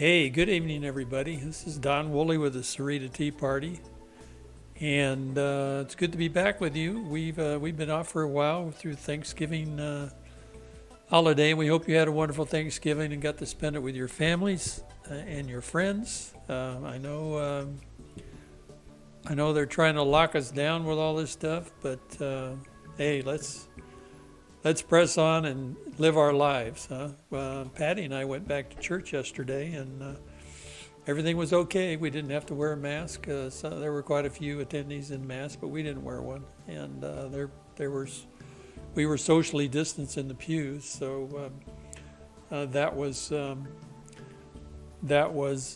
Hey, good evening, everybody. This is Don Woolley with the Sahuarita Tea Party, and it's good to be back with you. We've been off for a while through Thanksgiving holiday, and we hope you had a wonderful Thanksgiving and got to spend it with your families and your friends. I know they're trying to lock us down with all this stuff, but hey, let's press on and live our lives. Patty and I went back to church yesterday, and everything was okay. We didn't have to wear a mask. So there were quite a few attendees in masks, but we didn't wear one. And we were socially distanced in the pews, so that was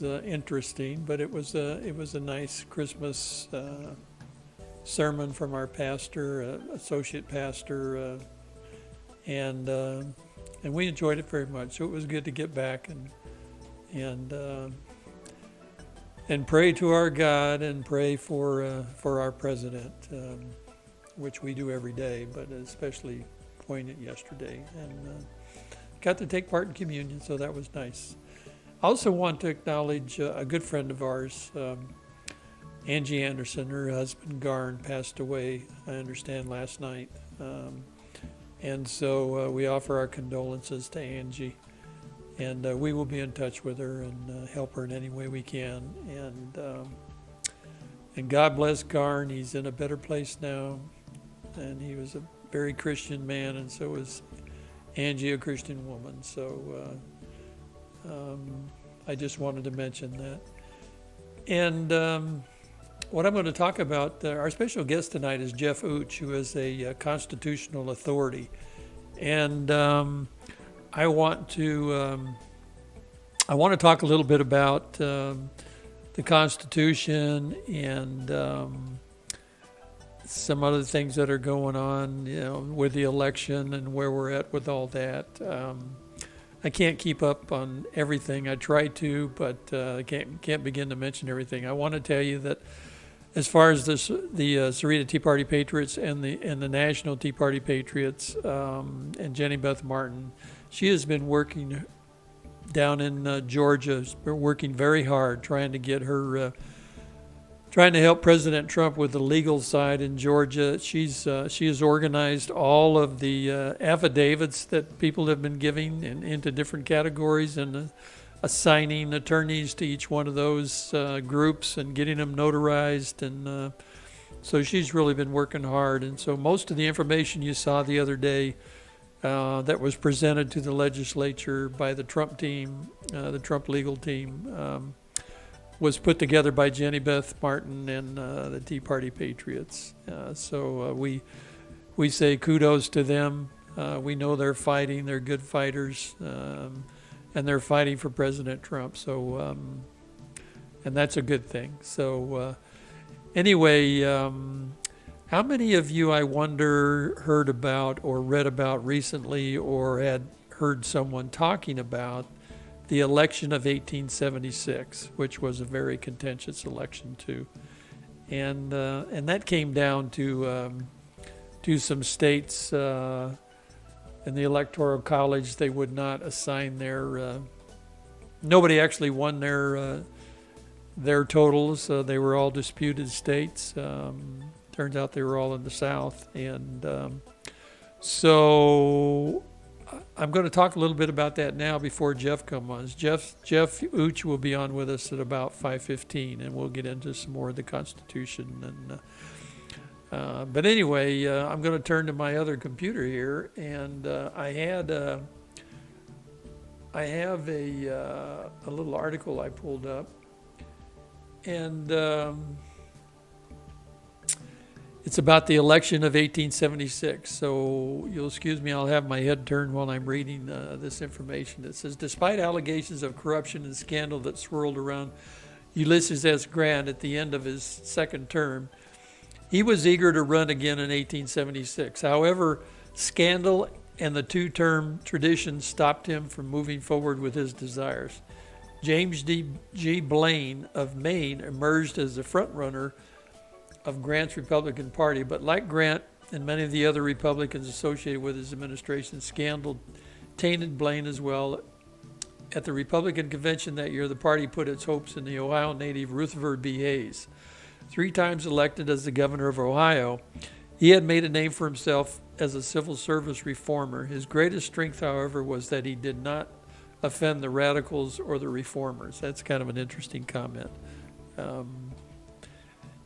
interesting. But it was a nice Christmas sermon from our pastor, associate pastor. And we enjoyed it very much. So it was good to get back and pray to our God and pray for our president, which we do every day, but especially poignant yesterday. And got to take part in communion, so that was nice. I also want to acknowledge a good friend of ours, Angie Anderson. Her husband Garn passed away, I understand, last night. And so we offer our condolences to Angie, and we will be in touch with her and help her in any way we can. And God bless Garn. He's in a better place now, and he was a very Christian man, and so was Angie, a Christian woman. So I just wanted to mention that. And what I'm going to talk about, our special guest tonight is Jeff Utsch, who is a constitutional authority. And I want to talk a little bit about the Constitution and some other things that are going on, with the election and where we're at with all that. I can't keep up on everything. I try to, but I can't begin to mention everything. I want to tell you that as far as the Sahuarita Tea Party Patriots and the National Tea Party Patriots, and Jenny Beth Martin, she has been working down in Georgia, working very hard, trying to help President Trump with the legal side in Georgia. She has organized all of the affidavits that people have been giving into different categories and assigning attorneys to each one of those groups and getting them notarized. And so she's really been working hard. And so most of the information you saw the other day that was presented to the legislature by the Trump team, the Trump legal team, was put together by Jenny Beth Martin and the Tea Party Patriots. So we say kudos to them. We know they're fighting. They're good fighters. And they're fighting for President Trump. So, and that's a good thing. So anyway, how many of you, I wonder, heard about or read about recently or had heard someone talking about the election of 1876, which was a very contentious election too? And that came down to some states in the Electoral College. They would not assign nobody actually won their totals. They were all disputed states. Turns out they were all in the South. And so I'm going to talk a little bit about that now before Jeff comes on. Jeff Utsch will be on with us at about 5:15, and we'll get into some more of the Constitution. And but anyway, I'm going to turn to my other computer here, and I have a little article I pulled up, and it's about the election of 1876. So you'll excuse me, I'll have my head turned while I'm reading this information. It says, despite allegations of corruption and scandal that swirled around Ulysses S. Grant at the end of his second term, he was eager to run again in 1876. However, scandal and the two-term tradition stopped him from moving forward with his desires. James G. Blaine of Maine emerged as the frontrunner of Grant's Republican Party, but like Grant and many of the other Republicans associated with his administration, scandal tainted Blaine as well At the Republican convention that year, the party put its hopes in the Ohio native Rutherford B. Hayes. 3 times elected as the governor of Ohio, he had made a name for himself as a civil service reformer. His greatest strength, however, was that he did not offend the radicals or the reformers. That's kind of an interesting comment.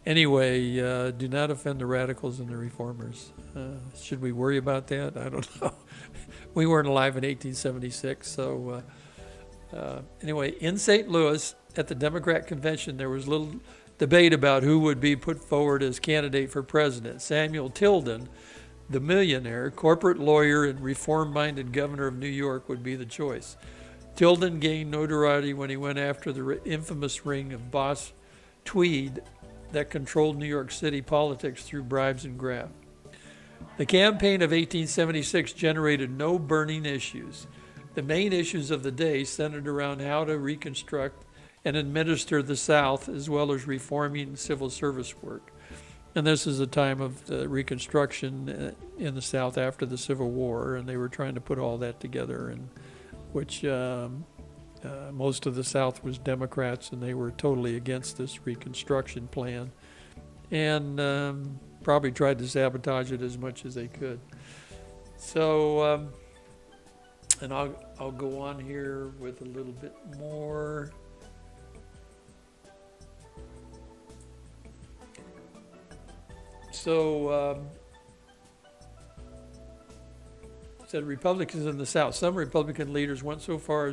Anyway, do not offend the radicals and the reformers. Should we worry about that? I don't know. We weren't alive in 1876, so anyway, in St. Louis at the Democrat convention, there was little debate about who would be put forward as candidate for president. Samuel Tilden, the millionaire, corporate lawyer, and reform-minded governor of New York, would be the choice. Tilden gained notoriety when he went after the infamous ring of Boss Tweed that controlled New York City politics through bribes and graft. The campaign of 1876 generated no burning issues. The main issues of the day centered around how to reconstruct and administer the South, as well as reforming civil service work. And this is a time of the Reconstruction in the South after the Civil War, and they were trying to put all that together, and which most of the South was Democrats, and they were totally against this Reconstruction plan, and probably tried to sabotage it as much as they could. So, and I'll go on here with a little bit more. So, said Republicans in the South. Some Republican leaders went so far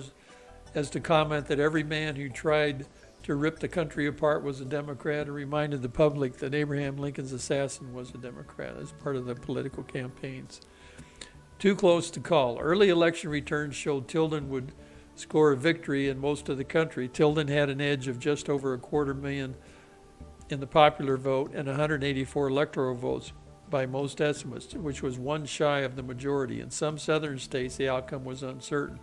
as to comment that every man who tried to rip the country apart was a Democrat, and reminded the public that Abraham Lincoln's assassin was a Democrat as part of the political campaigns. Too close to call. Early election returns showed Tilden would score a victory in most of the country. Tilden had an edge of just over 250,000 in the popular vote and 184 electoral votes by most estimates, which was one shy of the majority. In some southern states, the outcome was uncertain.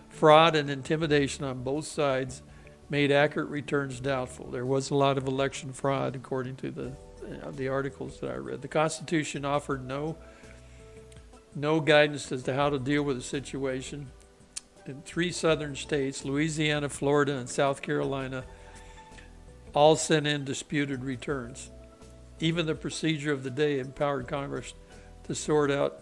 Fraud and intimidation on both sides made accurate returns doubtful. There was a lot of election fraud, according to the articles that I read. The Constitution offered no guidance as to how to deal with the situation. In 3 southern states, Louisiana, Florida, and South Carolina, all sent in disputed returns. Even the procedure of the day empowered Congress to sort out,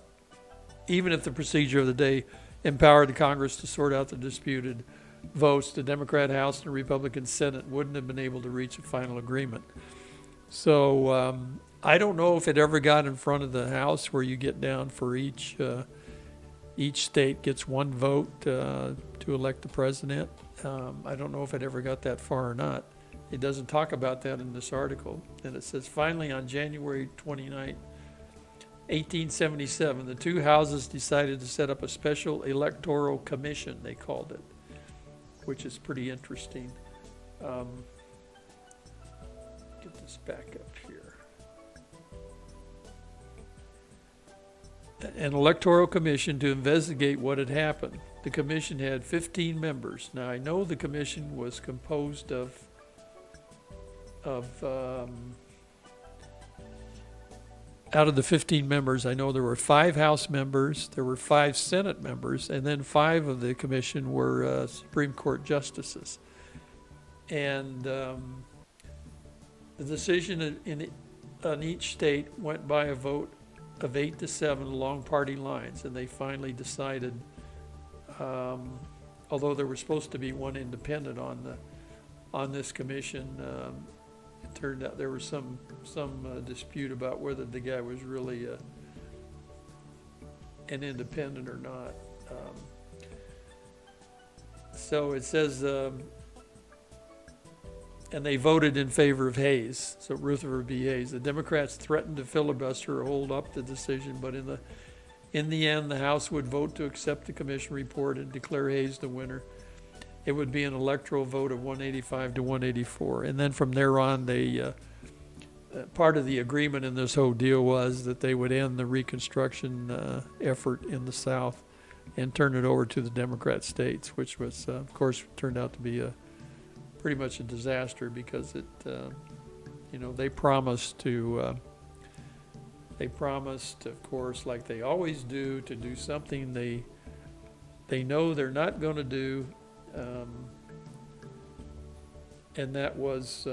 even if the procedure of the day empowered the Congress to sort out the disputed votes, the Democrat House and the Republican Senate wouldn't have been able to reach a final agreement. So I don't know if it ever got in front of the House, where you get down for each state gets 1 vote to elect the president. I don't know if it ever got that far or not. It doesn't talk about that in this article. And it says, finally, on January 29, 1877, the 2 houses decided to set up a special Electoral Commission, they called it, which is pretty interesting. Get this back up here. An Electoral Commission to investigate what had happened. The commission had 15 members. Now, I know the commission was composed of out of the 15 members, I know there were 5 House members, there were 5 Senate members, and then 5 of the commission were Supreme Court justices. And the decision on each state went by a vote of 8-7 along party lines, and they finally decided, although there was supposed to be 1 independent on this commission, it turned out there was some dispute about whether the guy was really an independent or not. So it says, and they voted in favor of Hayes, so Rutherford B. Hayes. The Democrats threatened to filibuster or hold up the decision, but in the end, the House would vote to accept the commission report and declare Hayes the winner. It would be an electoral vote of 185 to 184. And then from there on, they part of the agreement in this whole deal was that they would end the Reconstruction effort in the South and turn it over to the Democrat states, which was, of course, turned out to be pretty much a disaster, because it, they promised, of course, like they always do, to do something they know they're not going to do, and that was,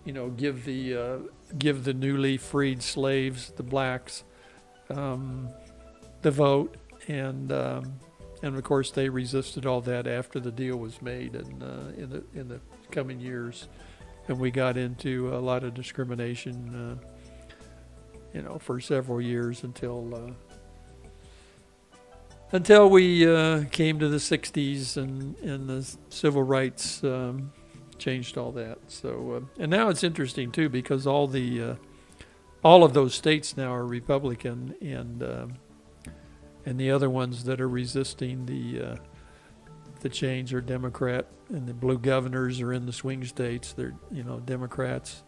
give the newly freed slaves, the blacks, the vote, and of course they resisted all that after the deal was made, and in the coming years, and we got into a lot of discrimination, for several years until we came to the 60s and the civil rights changed all that. So and now it's interesting too, because all of those states now are Republican, and the other ones that are resisting the change are Democrat, and the blue governors are in the swing states. They're Democrats.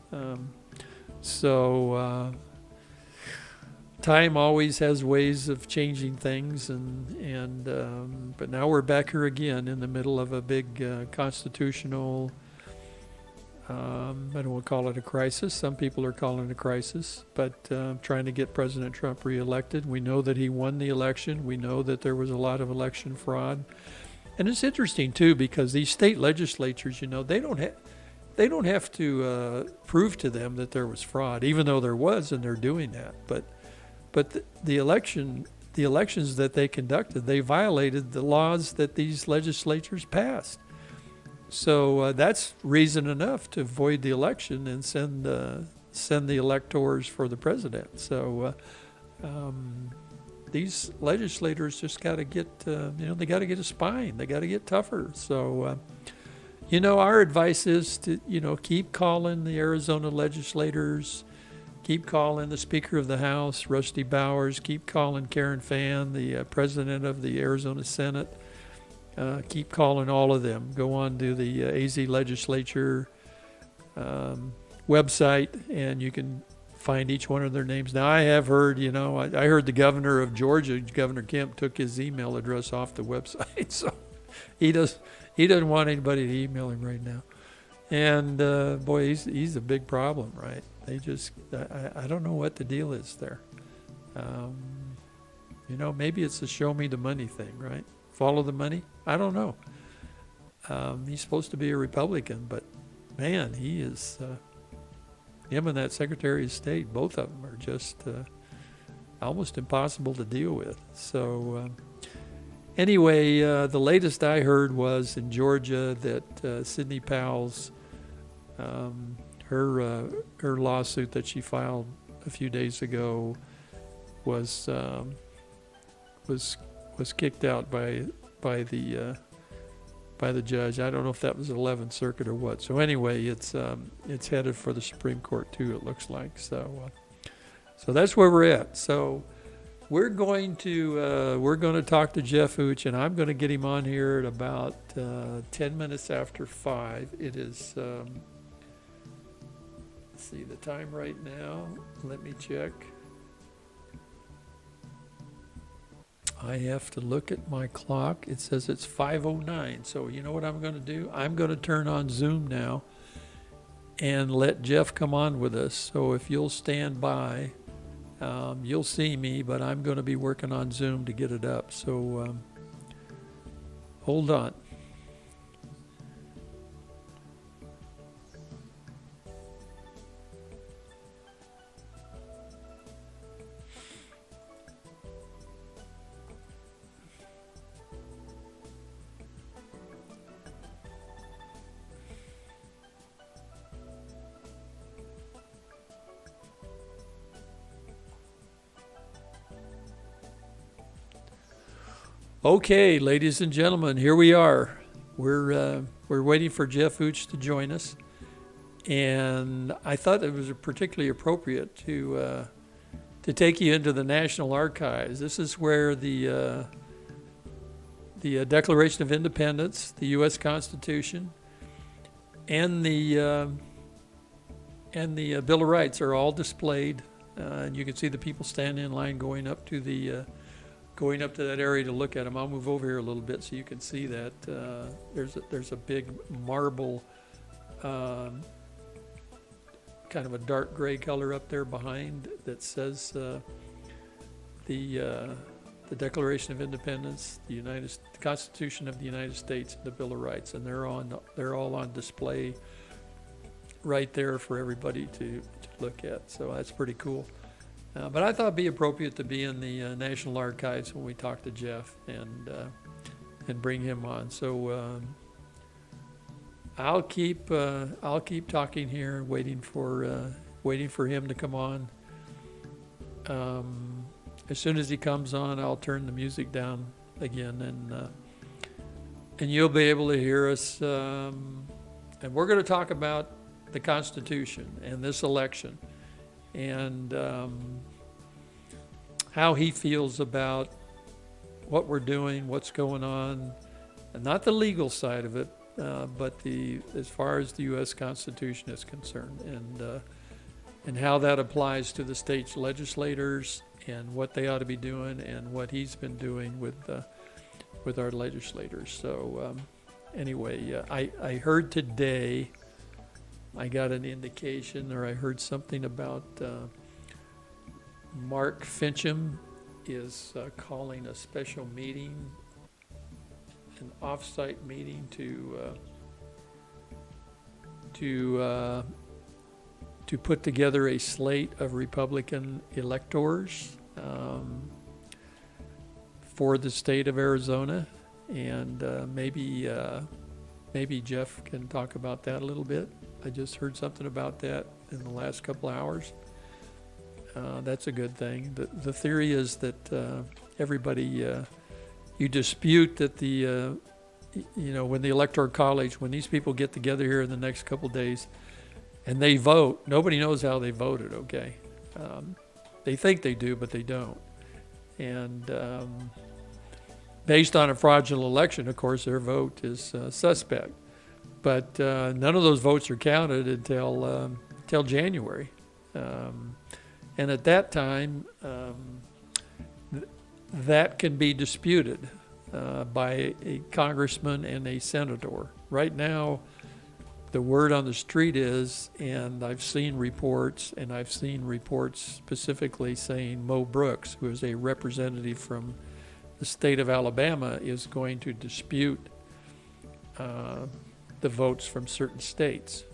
Time always has ways of changing things, but now we're back here again in the middle of a big constitutional. I don't want to call it a crisis. Some people are calling it a crisis, but trying to get President Trump reelected. We know that he won the election. We know that there was a lot of election fraud, and it's interesting too, because these state legislatures, they don't have to prove to them that there was fraud, even though there was, and they're doing that. But the elections that they conducted, they violated the laws that these legislatures passed. So that's reason enough to void the election and send the electors for the president. So these legislators just got to get, they got to get a spine. They got to get tougher. So, our advice is to, keep calling the Arizona legislators. Keep calling the Speaker of the House, Rusty Bowers. Keep calling Karen Fann, the President of the Arizona Senate. Keep calling all of them. Go on to the AZ Legislature website, and you can find each one of their names. Now, I have heard, I heard the governor of Georgia, Governor Kemp, took his email address off the website, so he doesn't want anybody to email him right now. And boy, he's a big problem, right? They just, I don't know what the deal is there. Maybe it's a show me the money thing, right? Follow the money? I don't know. He's supposed to be a Republican, but man, he is, him and that Secretary of State, both of them are just almost impossible to deal with. So anyway, the latest I heard was in Georgia that Sidney Powell's, her lawsuit that she filed a few days ago was kicked out by the judge. I don't know if that was 11th Circuit or what. So anyway, it's headed for the Supreme Court too, it looks like. So that's where we're at. So we're going to talk to Jeff Utsch, and I'm going to get him on here at about 10 minutes after 5. It is. Let's see the time right now. Let me check. I have to look at my clock. It says it's 5:09. So you know what I'm going to do? I'm going to turn on Zoom now and let Jeff come on with us. So if you'll stand by, you'll see me, but I'm going to be working on Zoom to get it up. So hold on. Okay, ladies and gentlemen, here we are. We're waiting for Jeff Utsch to join us, and I thought it was particularly appropriate to take you into the National Archives. This is where the Declaration of Independence, the U.S. Constitution, and the Bill of Rights are all displayed, and you can see the people standing in line going up to that area to look at them. I'll move over here a little bit so you can see that. There's a big marble, kind of a dark gray color up there behind that says the the Declaration of Independence, the Constitution of the United States, and the Bill of Rights, and they're all on display right there for everybody to look at. So that's pretty cool. But I thought it'd be appropriate to be in the National Archives when we talk to Jeff and bring him on. So I'll keep talking here, waiting for him to come on. As soon as he comes on, I'll turn the music down again, and you'll be able to hear us. And we're going to talk about the Constitution and this election, and how he feels about what we're doing, what's going on, and not the legal side of it, but as far as the U.S. Constitution is concerned, and how that applies to the state legislators and what they ought to be doing and what he's been doing with our legislators. So anyway, I heard today, I got an indication, or I heard something about Mark Fincham is calling a special meeting, an off-site meeting to put together a slate of Republican electors for the state of Arizona, and maybe Jeff can talk about that a little bit. I just heard something about that in the last couple of hours. That's a good thing. The theory is that everybody, you dispute that when the Electoral College, when these people get together here in the next couple of days and they vote, nobody knows how they voted, okay? They think they do, but they don't. And based on a fraudulent election, of course, their vote is suspect. But none of those votes are counted until January. And at that time, that can be disputed by a congressman and a senator. Right now, the word on the street is, and I've seen reports specifically saying Mo Brooks, who is a representative from the state of Alabama, is going to dispute the votes from certain states.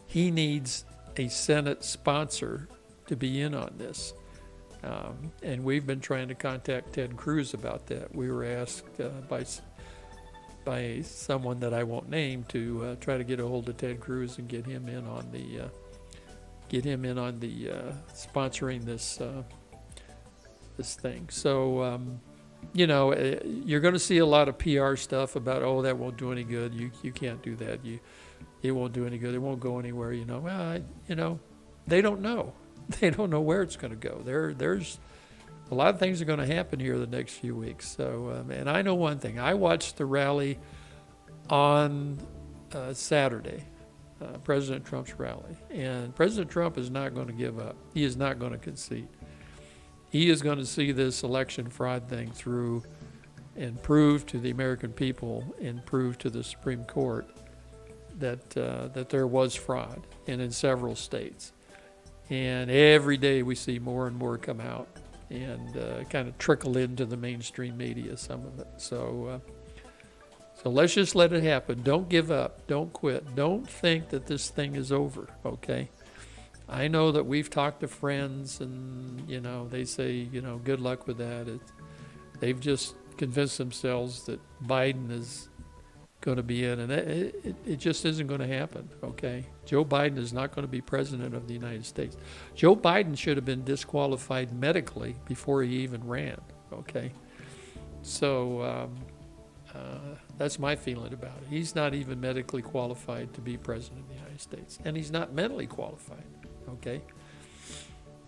He needs a Senate sponsor to be in on this. And we've been trying to contact Ted Cruz about that. We were asked by someone that I won't name to try to get a hold of Ted Cruz and get him in on the sponsoring this thing. So you're going to see a lot of PR stuff about, oh, that won't do any good. You can't do that. It won't do any good. It won't go anywhere. Well, they don't know. They don't know where it's going to go. There's a lot of things are going to happen here the next few weeks. So, and I know one thing. I watched the rally on Saturday, President Trump's rally, and President Trump is not going to give up. He is not going to concede. He is going to see this election fraud thing through and prove to the American people and prove to the Supreme Court that there was fraud, and in several states. And every day we see more and more come out and kind of trickle into the mainstream media, some of it. So let's just let it happen. Don't give up. Don't quit. Don't think that this thing is over, okay? I know that we've talked to friends and, they say, good luck with that. They've just convinced themselves that Biden is going to be in, and it just isn't going to happen, okay? Joe Biden is not going to be president of the United States. Joe Biden should have been disqualified medically before he even ran, okay? So that's my feeling about it. He's not even medically qualified to be president of the United States, and he's not mentally qualified, okay?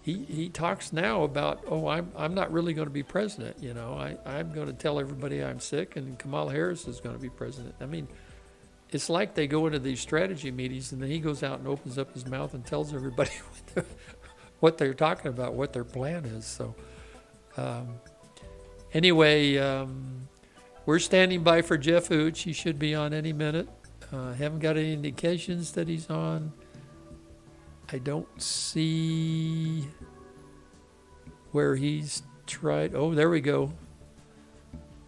He talks now about, I'm not really going to be president, I'm going to tell everybody I'm sick, and Kamala Harris is going to be president. I mean, it's like they go into these strategy meetings, and then he goes out and opens up his mouth and tells everybody what they're talking about, what their plan is. So anyway, we're standing by for Jeff Utsch. He should be on any minute. Haven't got any indications that he's on. I don't see where he's tried. Oh, there we go.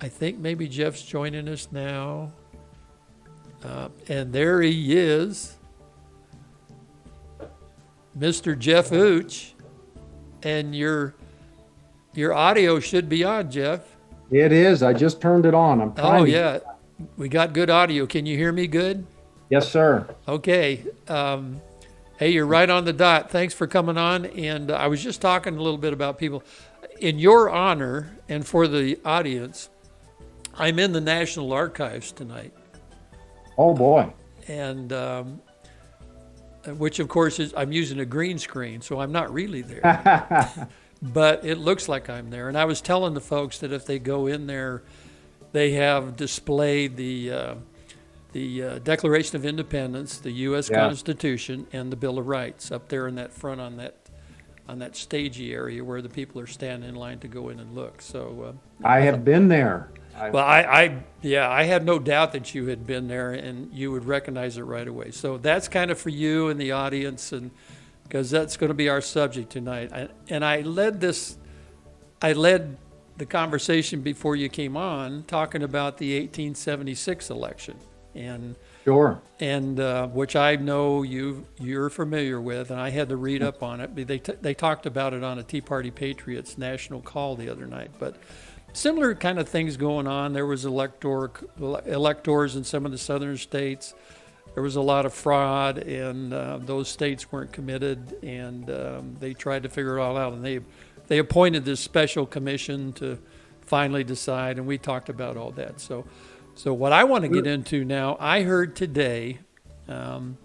I think maybe Jeff's joining us now. And there he is, Mr. Jeff Utsch. And your audio should be on, Jeff. It is. I just turned it on. I'm trying. Oh, yeah. We got good audio. Can you hear me good? Yes, sir. Okay. Hey, you're right on the dot. Thanks for coming on. And I was just talking a little bit about people. In your honor and for the audience, I'm in the National Archives tonight. Oh, boy. And which, of course, is I'm using a green screen, so I'm not really there. But it looks like I'm there. And I was telling the folks that if they go in there, they have displayed the Declaration of Independence, the U.S. Constitution, and the Bill of Rights up there in that front on that stagey area where the people are standing in line to go in and look. So I have been there. Well, I had no doubt that you had been there and you would recognize it right away. So that's kind of for you and the audience, and because that's going to be our subject tonight. I led the conversation before you came on, talking about the 1876 election, and Sure. And which I know you're familiar with, and I had to read up on it. They talked about it on a Tea Party Patriots national call the other night, but similar kind of things going on. There was electors in some of the southern states. There was a lot of fraud, and those states weren't committed, and they tried to figure it all out. And they appointed this special commission to finally decide, and we talked about all that. So what I want to get into now, I heard today, and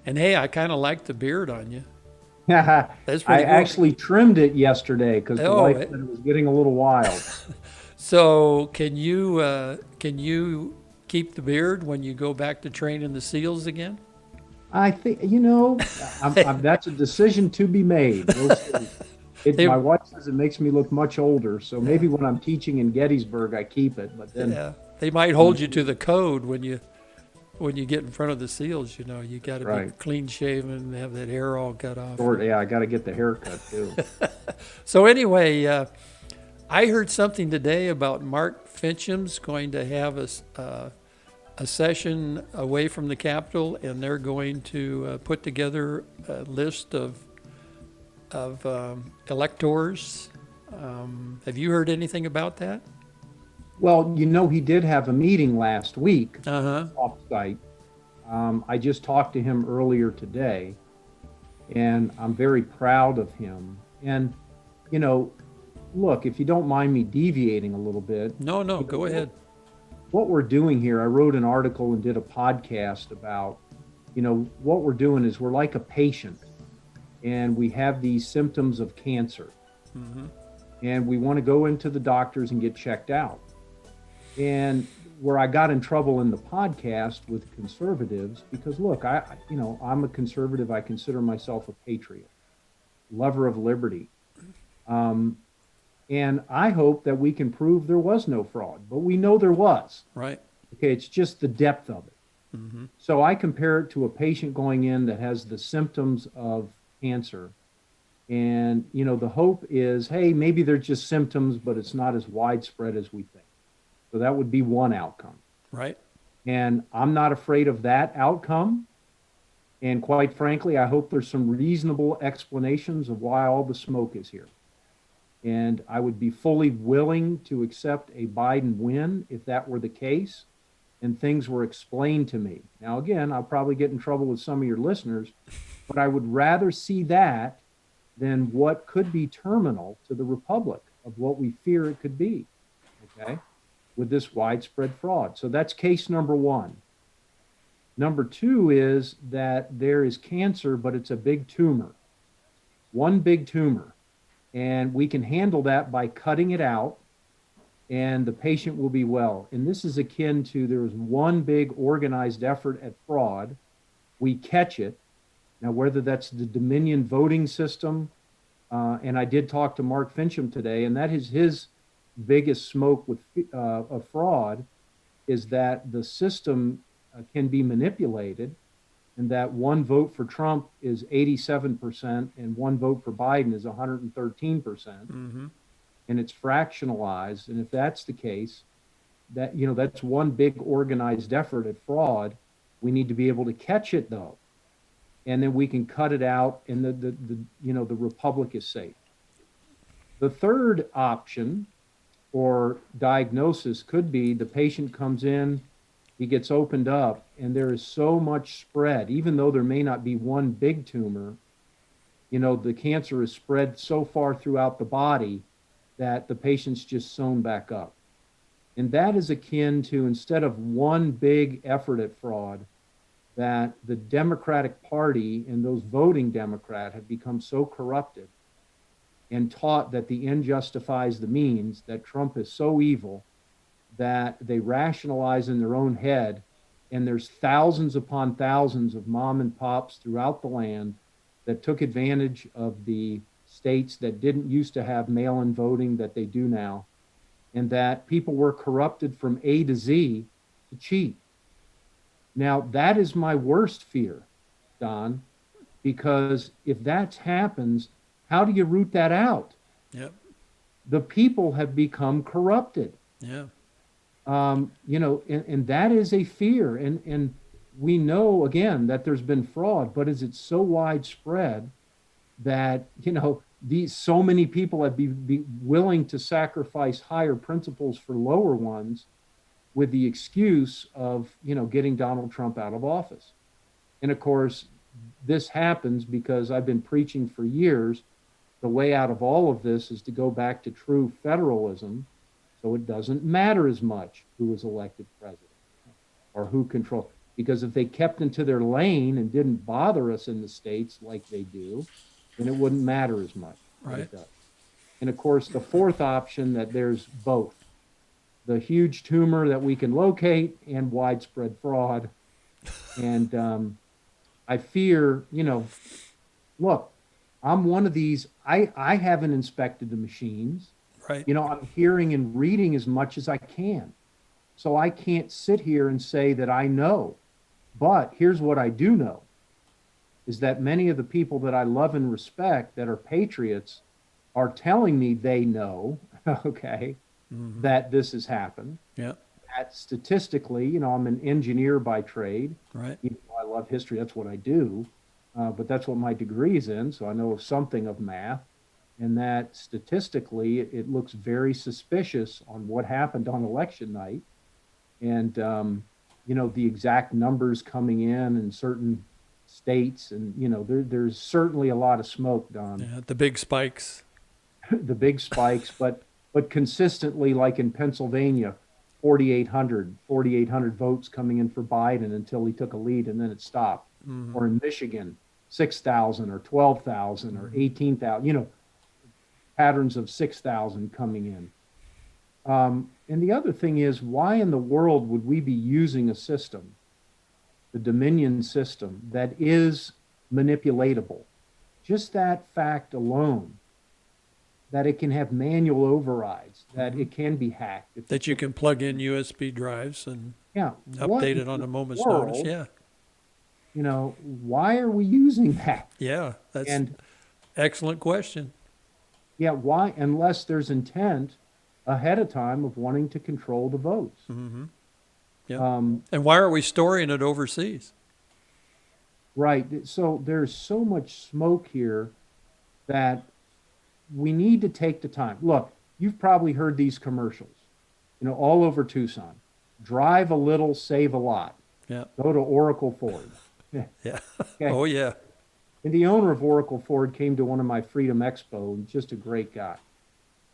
hey, I kind of like the beard on you. That's pretty cool. Actually trimmed it yesterday because the wife said it was getting a little wild. So can you keep the beard when you go back to training the SEALs again? I think, that's a decision to be made. My wife says it makes me look much older, so maybe when I'm teaching in Gettysburg, I keep it. But then they might hold you to the code when you get in front of the SEALs. You got to be clean shaven and have that hair all cut off. I got to get the haircut too. So anyway, I heard something today about Mark Fincham's going to have a session away from the Capitol, and they're going to put together a list of electors. Have you heard anything about that? Well, he did have a meeting last week off-site. I just talked to him earlier today, and I'm very proud of him. And, look, if you don't mind me deviating a little bit. No, go ahead. What we're doing here, I wrote an article and did a podcast about, what we're doing is we're like a patient, and we have these symptoms of cancer. Mm-hmm. And we want to go into the doctors and get checked out. And where I got in trouble in the podcast with conservatives, because look, I'm a conservative. I consider myself a patriot, lover of liberty. And I hope that we can prove there was no fraud, but we know there was. Right. Okay, it's just the depth of it. Mm-hmm. So I compare it to a patient going in that has the symptoms of cancer. And, the hope is, hey, maybe they're just symptoms, but it's not as widespread as we think. So that would be one outcome. Right. And I'm not afraid of that outcome. And quite frankly, I hope there's some reasonable explanations of why all the smoke is here. And I would be fully willing to accept a Biden win if that were the case and things were explained to me. Now, again, I'll probably get in trouble with some of your listeners, but I would rather see that than what could be terminal to the republic of what we fear it could be, okay, with this widespread fraud. So that's case number one. Number two is that there is cancer, but it's a big tumor, one big tumor. And we can handle that by cutting it out, and the patient will be well. And this is akin to, there was one big organized effort at fraud. We catch it. Now, whether that's the Dominion voting system, and I did talk to Mark Fincham today, and that is his biggest smoke with of fraud, is that the system can be manipulated, and that one vote for Trump is 87% and one vote for Biden is 113%. Mm-hmm. And it's fractionalized. And if that's the case, that, that's one big organized effort at fraud. We need to be able to catch it though. And then we can cut it out and the republic is safe. The third option or diagnosis could be the patient comes in, he gets opened up, and there is so much spread, even though there may not be one big tumor, the cancer is spread so far throughout the body that the patient's just sewn back up. And that is akin to, instead of one big effort at fraud, that the Democratic Party and those voting Democrat have become so corrupted and taught that the end justifies the means, that Trump is so evil that they rationalize in their own head. And there's thousands upon thousands of mom and pops throughout the land that took advantage of the states that didn't used to have mail-in voting that they do now, and that people were corrupted from A to Z to cheat. Now, that is my worst fear, Don, because if that happens, how do you root that out? Yep. The people have become corrupted. Yeah. And that is a fear. And we know, again, that there's been fraud, but is it so widespread that, so many people have be willing to sacrifice higher principles for lower ones with the excuse of, getting Donald Trump out of office. And of course, this happens because I've been preaching for years, the way out of all of this is to go back to true federalism. So it doesn't matter as much who is elected president or who controls. Because if they kept into their lane and didn't bother us in the states like they do, then it wouldn't matter as much. Right. It does. And of course, the fourth option, that there's both the huge tumor that we can locate and widespread fraud. And I fear, look, I'm one of these. I haven't inspected the machines. Right. I'm hearing and reading as much as I can. So I can't sit here and say that I know. But here's what I do know, is that many of the people that I love and respect that are patriots are telling me they know, okay, that this has happened. Yeah. That statistically, I'm an engineer by trade. Right. I love history. That's what I do. But that's what my degree is in. So I know something of math. And that statistically, it looks very suspicious on what happened on election night. And, the exact numbers coming in certain states. And, there's certainly a lot of smoke, Don. Yeah, the big spikes. The big spikes, but consistently, like in Pennsylvania, 4,800 votes coming in for Biden until he took a lead and then it stopped. Mm-hmm. Or in Michigan, 6,000 or 12,000 or 18,000, patterns of 6,000 coming in. And the other thing is, why in the world would we be using a system, the Dominion system, that is manipulatable? Just that fact alone, that it can have manual overrides, that it can be hacked. That you can plug in USB drives and update it on a moment's notice. Yeah. Why are we using that? Yeah, that's an excellent question. Yeah, why? Unless there's intent ahead of time of wanting to control the votes. Mm-hmm. Yeah. And why are we storing it overseas? Right. So there's so much smoke here that we need to take the time. Look, you've probably heard these commercials, all over Tucson. Drive a little, save a lot. Yeah. Go to Oracle Ford. Yeah. Okay. Oh, yeah. And the owner of Oracle Ford came to one of my Freedom Expo, and just a great guy.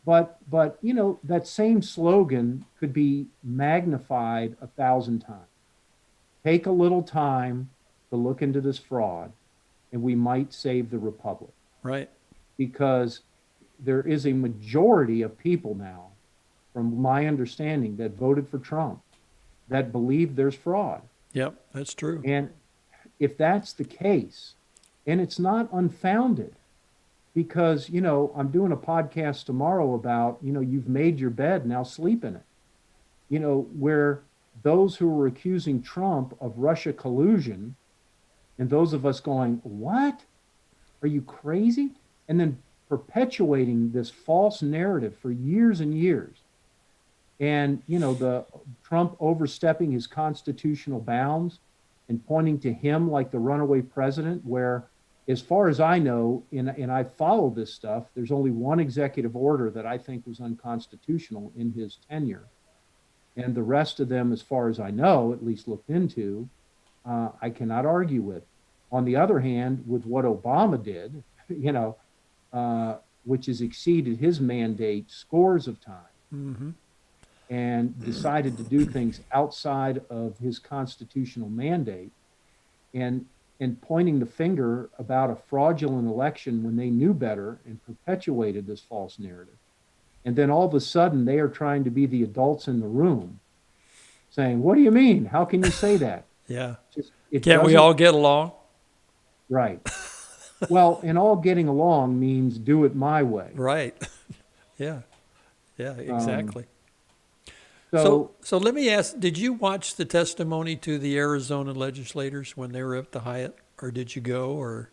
But that same slogan could be magnified 1,000 times. Take a little time to look into this fraud, and we might save the republic. Right. Because there is a majority of people now, from my understanding, that voted for Trump, that believe there's fraud. Yep, that's true. And if that's the case, and it's not unfounded, because, I'm doing a podcast tomorrow about, you've made your bed, now sleep in it. Where those who were accusing Trump of Russia collusion, and those of us going, what? Are you crazy? And then perpetuating this false narrative for years and years. And, the Trump overstepping his constitutional bounds and pointing to him like the runaway president, where, as far as I know, and I follow this stuff, there's only one executive order that I think was unconstitutional in his tenure. And the rest of them, as far as I know, at least looked into, I cannot argue with. On the other hand, with what Obama did, which has exceeded his mandate scores of times, and decided to do things outside of his constitutional mandate, and pointing the finger about a fraudulent election when they knew better and perpetuated this false narrative. And then all of a sudden they are trying to be the adults in the room saying, what do you mean? How can you say that? Yeah. It Can't we doesn't- all get along? Right. Well, and all getting along means do it my way. Right. Yeah. Yeah, exactly. So So let me ask, did you watch the testimony to the Arizona legislators when they were at the Hyatt, or did you go, or?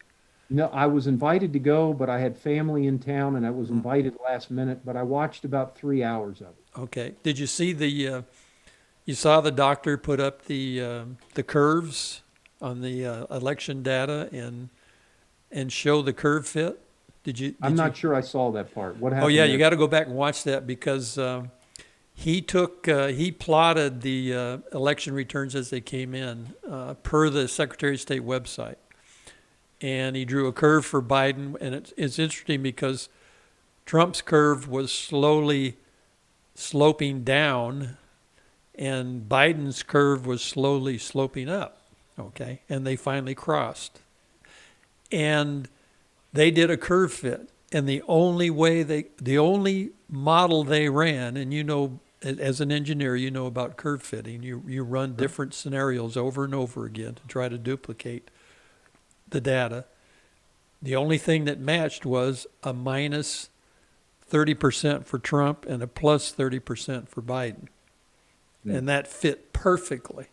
no, I was invited to go, but I had family in town and I was invited last minute, but I watched about 3 hours of it. Okay. Did you see you saw the doctor put up the curves on the election data and show the curve fit? I'm not sure I saw that part. What Oh happened yeah, there? you got to go back and watch that because he plotted the election returns as they came in per the Secretary of State website, and he drew a curve for Biden. And it's interesting because Trump's curve was slowly sloping down, and Biden's curve was slowly sloping up. Okay, and they finally crossed, and they did a curve fit. And the only model they ran, and as an engineer, you know about curve fitting. You run different scenarios over and over again to try to duplicate the data. The only thing that matched was a minus 30% for Trump and a plus 30% for Biden. Mm. And that fit perfectly.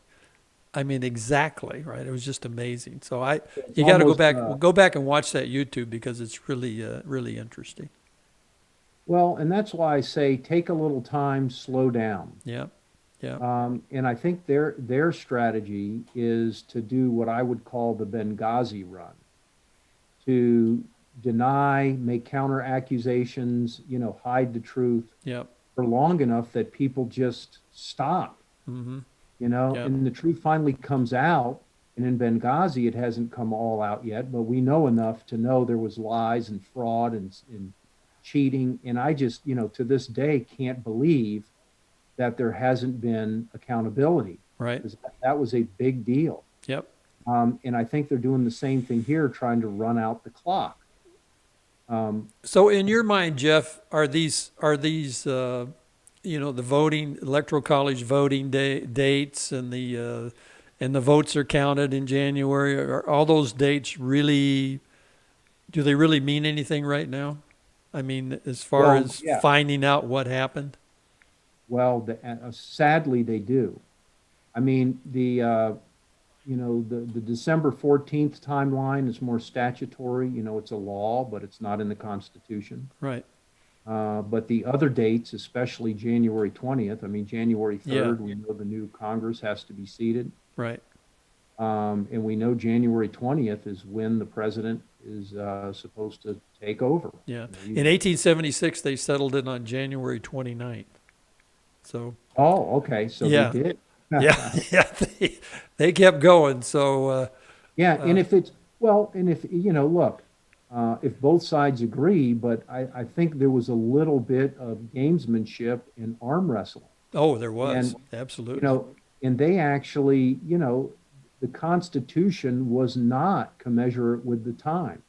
I mean, exactly, right? It was just amazing. So you got to go back and watch that YouTube because it's really, really interesting. Well, and that's why I say take a little time, slow down. Yeah, yeah, And I think their strategy is to do what I would call the Benghazi run, to deny, make counter accusations, hide the truth yeah. for long enough that people just stop. Mm-hmm. Yep. And the truth finally comes out. And in Benghazi, it hasn't come all out yet, but we know enough to know there was lies and fraud and cheating. And I just, to this day, can't believe that there hasn't been accountability. Right. That was a big deal. Yep. And I think they're doing the same thing here, trying to run out the clock. So in your mind, Jeff, are these the voting, Electoral College voting dates and the votes are counted in January? Are all those dates do they really mean anything right now? I mean, as far as finding out what happened? Well, sadly, they do. I mean, the December 14th timeline is more statutory. It's a law, but it's not in the Constitution. Right. But the other dates, especially January 20th, January 3rd, Yeah. we know the new Congress has to be seated. Right. And we know January 20th is when the president is supposed to take over. Yeah. In 1876, they settled it on January 29th. So. Oh, okay. So yeah. they did. Yeah. They kept going. So. And if look, if both sides agree, but I think there was a little bit of gamesmanship in arm wrestling. Oh, there was. And, absolutely. And they actually, the Constitution was not commensurate with the time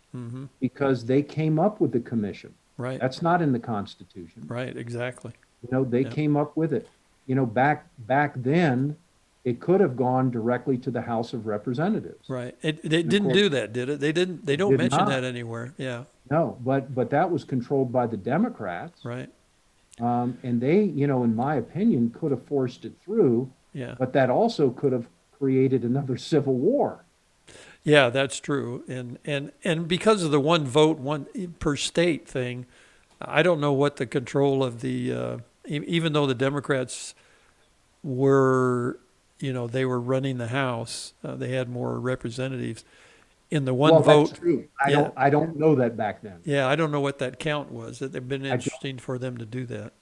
because they came up with the commission. Right. That's not in the Constitution. Right. Exactly. They came up with it. Back then, it could have gone directly to the House of Representatives. It didn't do that, did it? They didn't. They don't mention that anywhere. Yeah. No, but that was controlled by the Democrats. Right. And they, in my opinion, could have forced it through. Yeah. But that also could have created another civil war. Yeah, that's true. And because of the one vote, one per state thing, I don't know what the control of the even though the Democrats were, they were running the House, they had more representatives in the one Well, vote. that's true. Yeah, I don't know that back then. yeah, I don't know what that count was. It'd been I don't, interesting for them to do that.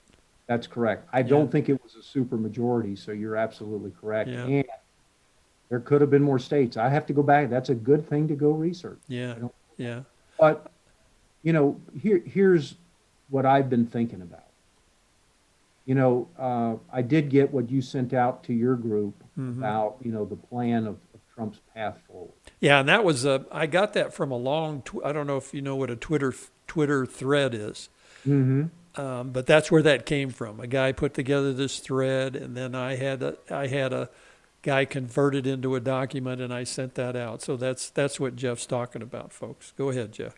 that's correct. I Yeah, don't think it was a super majority, so you're absolutely correct. yeah, And there could have been more states. I have to go back. That's a good thing to go research. yeah, I don't, yeah. but here's what I've been thinking about. I did get what you sent out to your group Hmm. about, the plan of Trump's path forward. Yeah, and that was I got that from a long. I don't know if you know what a Twitter thread is, Mm-hmm. but that's where that came from. A guy put together this thread, and then I had a guy convert it into a document, and I sent that out. So that's what Jeff's talking about, folks. Go ahead, Jeff.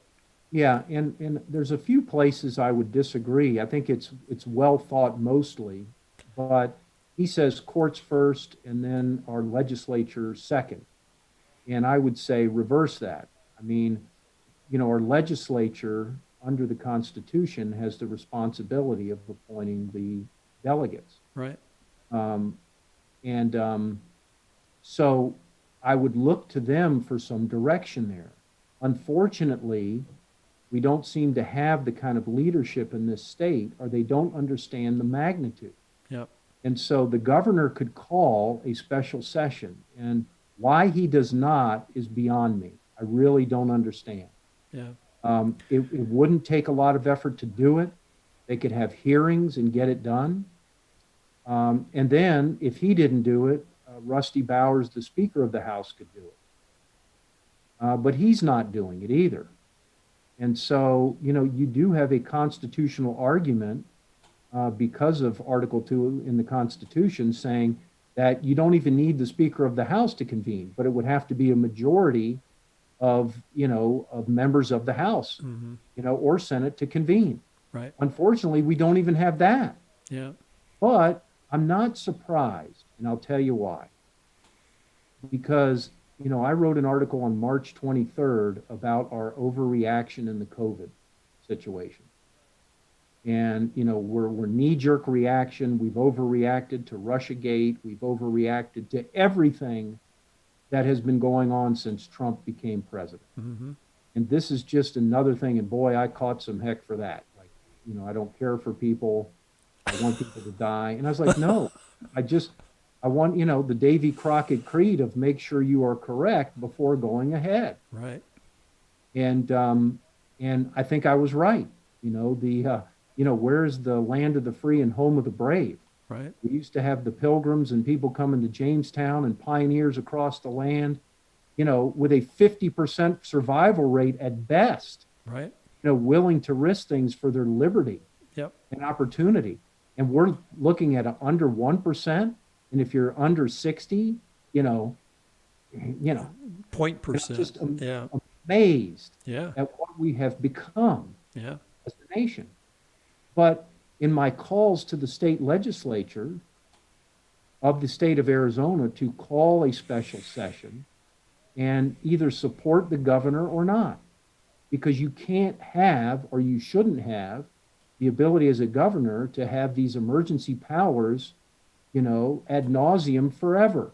Yeah, and there's a few places I would disagree. I think it's well thought mostly, but he says courts first and then our legislature second. And I would say reverse that. I mean, our legislature under the Constitution has the responsibility of appointing the delegates. Right. Um, and so I would look to them for some direction there. Unfortunately, we don't seem to have the kind of leadership in this state, or they don't understand the magnitude. Yep. And so the governor could call a special session, and why he does not is beyond me. I really don't understand. Yeah. It wouldn't take a lot of effort to do it. They could have hearings and get it done. And then if he didn't do it, Rusty Bowers, the Speaker of the House, could do it. But he's not doing it either. And so, you do have a constitutional argument because of Article 2 in the Constitution saying that you don't even need the Speaker of the House to convene, but it would have to be a majority of members of the House, Hmm. or Senate to convene. Right. Unfortunately, we don't even have that. Yeah. But I'm not surprised, and I'll tell you why. Because I wrote an article on March 23rd about our overreaction in the COVID situation. And, we're knee-jerk reaction. We've overreacted to Russiagate. We've overreacted to everything that has been going on since Trump became president. Hmm. And this is just another thing. And boy, I caught some heck for that. Like, I don't care for people. I want people to die. And I was like, no, I want, the Davy Crockett creed of make sure you are correct before going ahead. Right. And I think I was right. Where's the land of the free and home of the brave? Right. We used to have the Pilgrims and people coming to Jamestown and pioneers across the land, with a 50% survival rate at best, Right. willing to risk things for their liberty Yep. and opportunity. And we're looking at under 1%. And if you're under 60, Point%. just Yeah. amazed Yeah. at what we have become Yeah. as a nation. But in my calls to the state legislature of the state of Arizona to call a special session and either support the governor or not, because you can't have, or you shouldn't have, the ability as a governor to have these emergency powers, ad nauseum forever,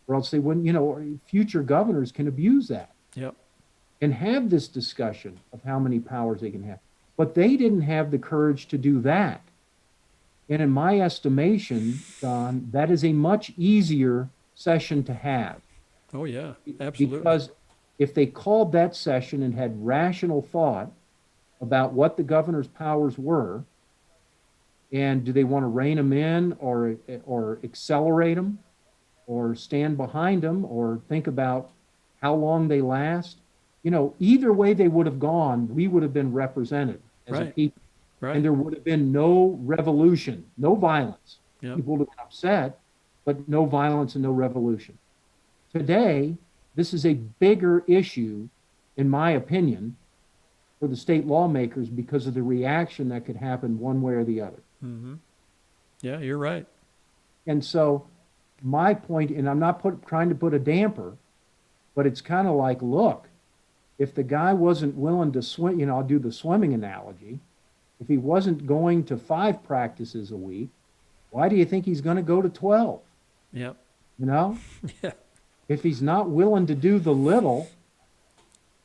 or else they wouldn't, future governors can abuse that Yep. and have this discussion of how many powers they can have. But they didn't have the courage to do that. And in my estimation, Don, that is a much easier session to have. Oh yeah. Absolutely. Because if they called that session and had rational thought about what the governor's powers were, and do they want to rein them in or accelerate them or stand behind them or think about how long they last, either way they would have gone, we would have been represented as a Right. people. Right. And there would have been no revolution, no violence. Yep. People would have been upset, but no violence and no revolution. Today, this is a bigger issue, in my opinion, for the state lawmakers because of the reaction that could happen one way or the other. Hmm. Yeah, you're right. And so my point, and I'm not trying to put a damper, but it's kind of like, look, if the guy wasn't willing to swim, I'll do the swimming analogy. If he wasn't going to 5 practices a week, why do you think he's going to go to 12? Yep. You know, Yeah. if he's not willing to do the little.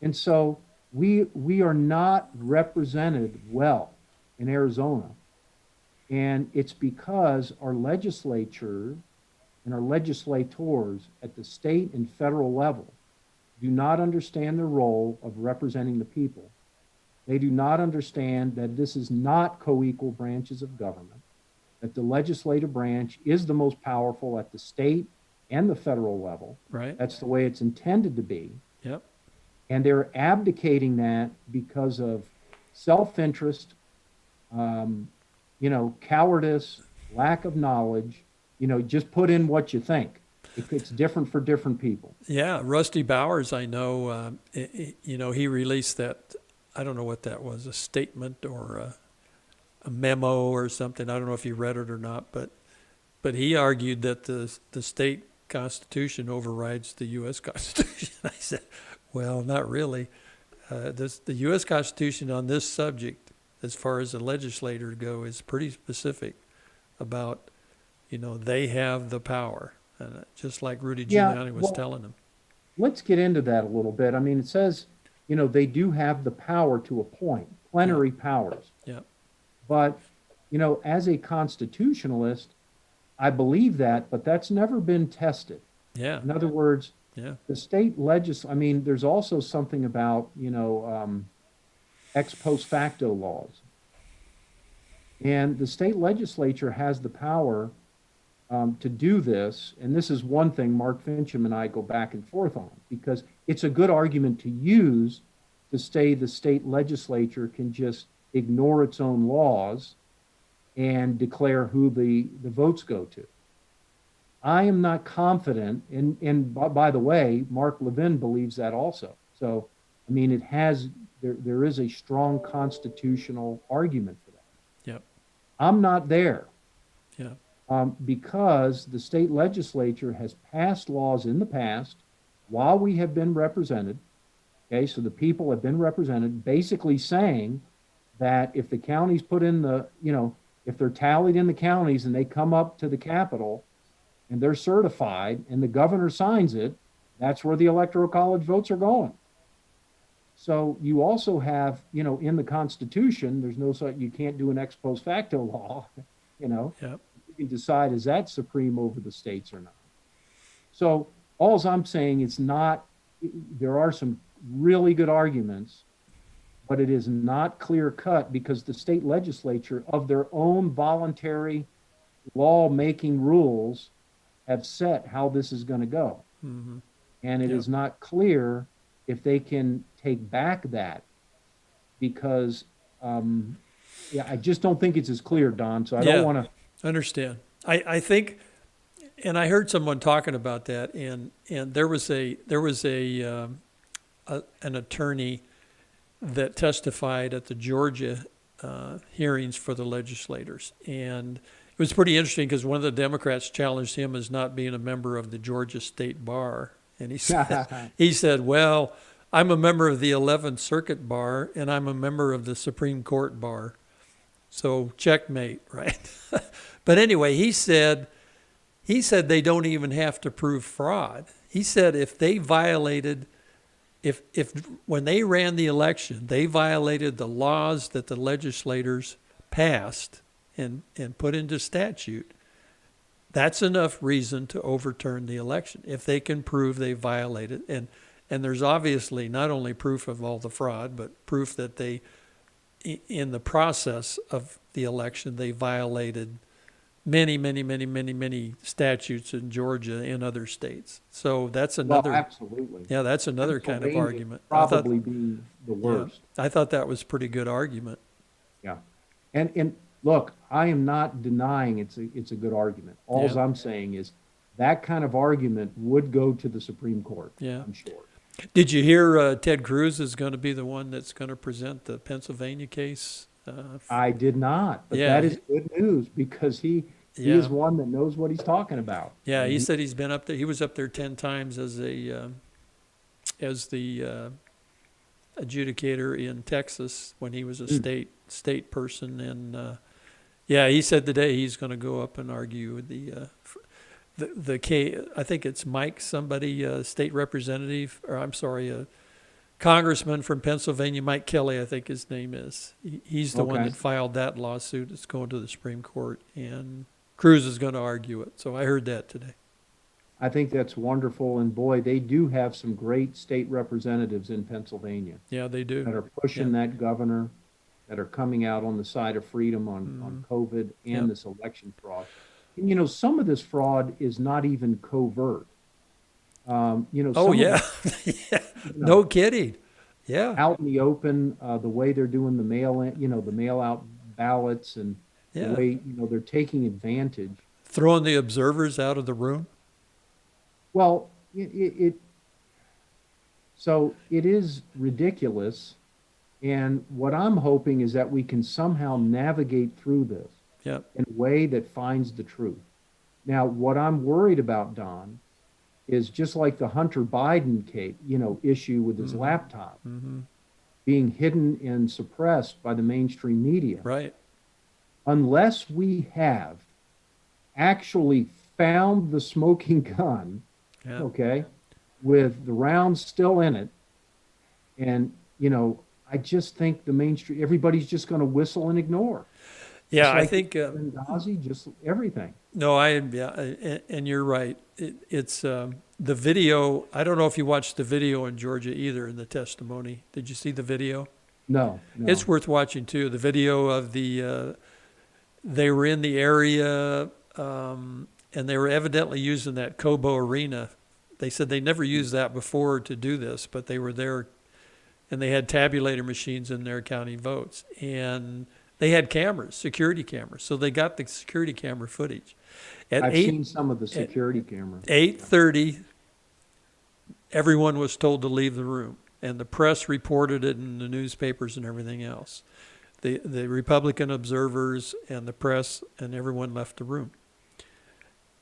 And so we are not represented well in Arizona. And it's because our legislature and our legislators at the state and federal level do not understand the role of representing the people. They do not understand that this is not co-equal branches of government, that the legislative branch is the most powerful at the state and the federal level. Right. That's the way it's intended to be. Yep. And they're abdicating that because of self-interest, cowardice, lack of knowledge. Just put in what you think. It's different for different people. Yeah, Rusty Bowers, I know, he released that, I don't know what that was, a statement or a memo or something. I don't know if you read it or not, but he argued that the state constitution overrides the U.S. Constitution. I said, well, not really. The U.S. Constitution on this subject, as far as the legislators go, is pretty specific about, they have the power. And just like Rudy Giuliani was telling them. Let's get into that a little bit. I mean, it says, they do have the power to appoint, plenary powers. Yeah. But, as a constitutionalist, I believe that, but that's never been tested. Yeah. In other words, the state there's also something about, ex post facto laws. And the state legislature has the power to do this. And this is one thing Mark Fincham and I go back and forth on, because it's a good argument to use to say the state legislature can just ignore its own laws and declare who the votes go to. I am not confident, and by the way, Mark Levin believes that also. So, there is a strong constitutional argument for that. Yep. I'm not there. Yeah. Because the state legislature has passed laws in the past while we have been represented. Okay, so the people have been represented, basically saying that if the counties put in if they're tallied in the counties and they come up to the Capitol and they're certified and the governor signs it, that's where the Electoral College votes are going. So you also have, in the Constitution, there's no such, you can't do an ex post facto law, Yep. You can decide, is that supreme over the states or not? So all I'm saying is there are some really good arguments, but it is not clear cut, because the state legislature of their own voluntary law-making rules have set how this is going to go. Mm-hmm. And it is not clear if they can take back that, because I just don't think it's as clear, Don. So I don't want to understand. I think, and I heard someone talking about that, and there was an attorney that testified at the Georgia hearings for the legislators, and it was pretty interesting because one of the Democrats challenged him as not being a member of the Georgia State Bar, and he said, well, I'm a member of the 11th Circuit Bar, and I'm a member of the Supreme Court Bar. So checkmate, right? But anyway, he said they don't even have to prove fraud. He said if they violated, if when they ran the election, they violated the laws that the legislators passed and put into statute, that's enough reason to overturn the election if they can prove they violated. And there's obviously not only proof of all the fraud, but proof that they, in the process of the election, they violated many statutes in Georgia and other states. So that's another. Well, absolutely. Yeah, that's another kind of argument. Probably be the worst. Yeah, I thought that was a pretty good argument. Yeah, and look, I am not denying it's a good argument. All I'm saying is that kind of argument would go to the Supreme Court. Yeah, I'm sure. Did you hear Ted Cruz is going to be the one that's going to present the Pennsylvania case? I did not, but that is good news, because he is one that knows what he's talking about. Yeah, he said he's been up there. He was up there 10 times as the adjudicator in Texas when he was a state person, Yeah, he said today he's going to go up and argue with I think it's Mike, somebody, state representative, or I'm sorry, a congressman from Pennsylvania, Mike Kelly, I think his name is. He's the one Okay. that filed that lawsuit. It's going to the Supreme Court, and Cruz is going to argue it. So I heard that today. I think that's wonderful. And boy, they do have some great state representatives in Pennsylvania Yeah, they do. that are pushing that governor, that are coming out on the side of freedom on COVID and Yep. this election fraud. And, you know, some of this fraud is not even covert. You know, Oh, some of yeah. Yeah. it, you know, No kidding. Yeah. out in the open, the way they're doing the mail-in, you know, the mail-out ballots and the Yeah. way, you know, they're taking advantage. Throwing the observers out of the room. Well, so it is ridiculous. And what I'm hoping is that we can somehow navigate through this Yep. in a way that finds the truth. Now, what I'm worried about, Don, is just like the Hunter Biden case, you know, issue with his laptop being hidden and suppressed by the mainstream media. Right. Unless we have actually found the smoking gun, Yeah. okay, with the rounds still in it, and, you know, I just think the mainstream, everybody's just going to whistle and ignore. Yeah, Just I like think, Benghazi, just everything. no, and you're right. It's the video. I don't know if you watched the video in Georgia either in the testimony. Did you see the video? No. It's worth watching too. The video of they were in the area, and they were evidently using that Cobo Arena. They said they never used that before to do this, but they were there, and they had tabulator machines in there counting votes, and they had cameras, security cameras. So they got the security camera footage. At I've seen some of the security cameras. 8:30, everyone was told to leave the room, and the press reported it in the newspapers and everything else. The Republican observers and the press and everyone left the room.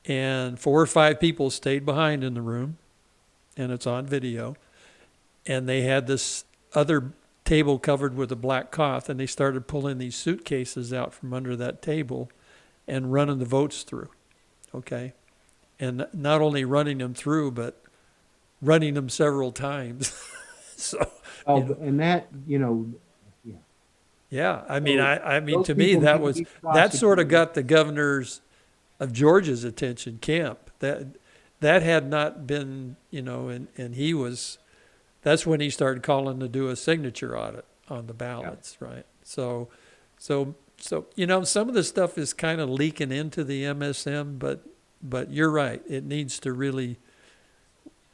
And 4 or 5 people stayed behind in the room, and it's on video. And they had this other table covered with a black cloth, and they started pulling these suitcases out from under that table and running the votes through. Okay. And not only running them through, but running them several times. So, Oh, you know, and that, you know, yeah. yeah, I mean, So I mean, those to me, people that need to was, be that sort of prosecuted. got the governors of Georgia's attention, Kemp. That had not been, you know, and he was, that's when he started calling to do a signature audit on the ballots, right? So, you know, some of the stuff is kind of leaking into the MSM, but you're right. It needs to really,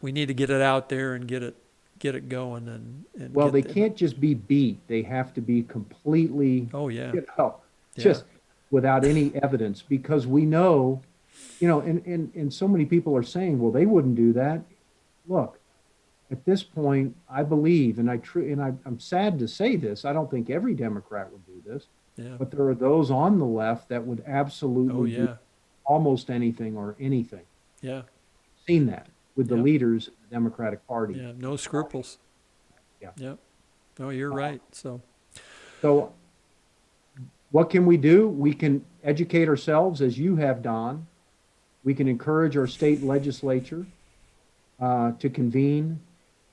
we need to get it out there and get it going and Well, get they them. can't just be beat. They have to be completely, Oh, yeah. you know, Yeah. just without any evidence, because we know, you know, and so many people are saying, well, they wouldn't do that. Look, at this point, I believe, and I'm sad to say this, I don't think every Democrat would do this, Yeah. but there are those on the left that would Oh, absolutely do yeah. almost anything or anything. Yeah. Seen that with the Yep. leaders of the Democratic Party. Yeah. No scruples. Yeah. Yep. No, you're right. So, So what can we do? We can educate ourselves as you have, Don. We can encourage our state legislature to convene.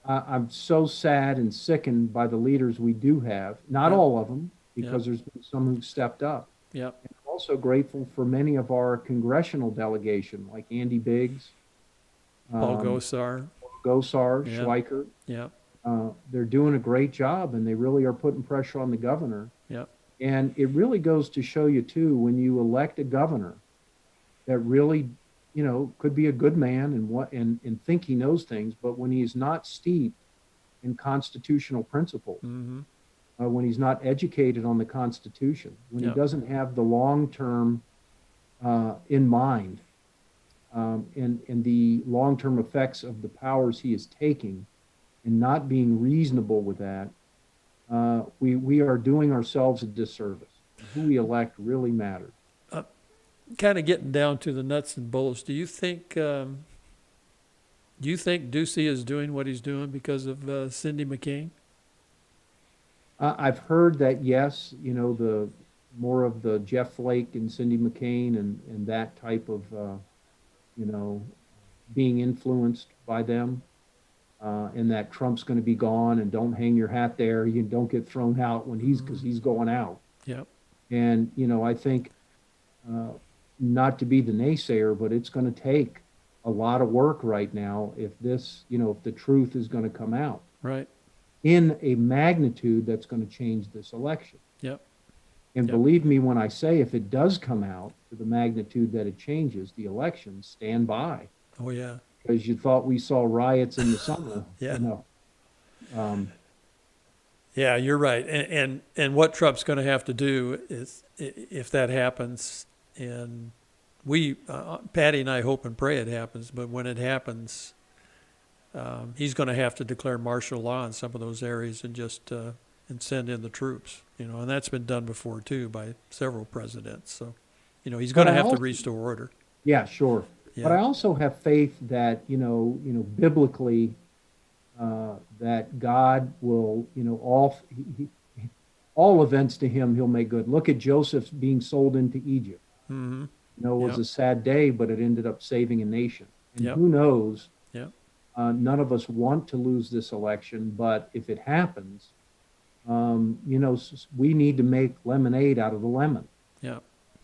I'm so sad and sickened by the leaders we do have. Not Yep. all of them, because Yep. there's been some who've stepped up. yep. And I'm also grateful for many of our congressional delegation, like Andy Biggs, Paul um, Gosar. Gosar, Yeah. Schweiker. Yep. They're doing a great job, and they really are putting pressure on the governor. Yep. And it really goes to show you, too, when you elect a governor that really, you know, could be a good man and think he knows things, but when he is not steeped in constitutional principles, Mm-hmm. when he's not educated on the Constitution, when Yep. he doesn't have the long term in mind, and the long term effects of the powers he is taking, and not being reasonable with that, we are doing ourselves a disservice. Who we elect really matters. Kind of getting down to the nuts and bolts. Do you think Ducey is doing what he's doing because of Cindy McCain? I've heard that, yes, you know, more of the Jeff Flake and Cindy McCain and that type of, you know, being influenced by them, and that Trump's going to be gone and don't hang your hat there. You don't get thrown out when because he's going out. Yep. And, you know, I think, not to be the naysayer, but it's going to take a lot of work right now if this, you know, if the truth is going to come out Right. in a magnitude that's going to change this election. Yep. And Yep. believe me when I say, if it does come out to the magnitude that it changes the election, stand by. Oh, yeah. Because you thought we saw riots in the summer. Yeah. You know. Yeah, you're right. And what Trump's going to have to do is, if that happens, and we, Patty and I hope and pray it happens, but when it happens, he's going to have to declare martial law in some of those areas and just and send in the troops, you know, and that's been done before too by several presidents. So, you know, he's going to have to restore order. Yeah, sure. Yeah. But I also have faith that, you know, biblically, that God will, you know, all events to him, he'll make good. Look at Joseph being sold into Egypt. Mm-hmm. You know, it was Yep. a sad day, but it ended up saving a nation. And Yep. who knows? Yep. None of us want to lose this election, but if it happens, you know, we need to make lemonade out of the lemon. Yeah.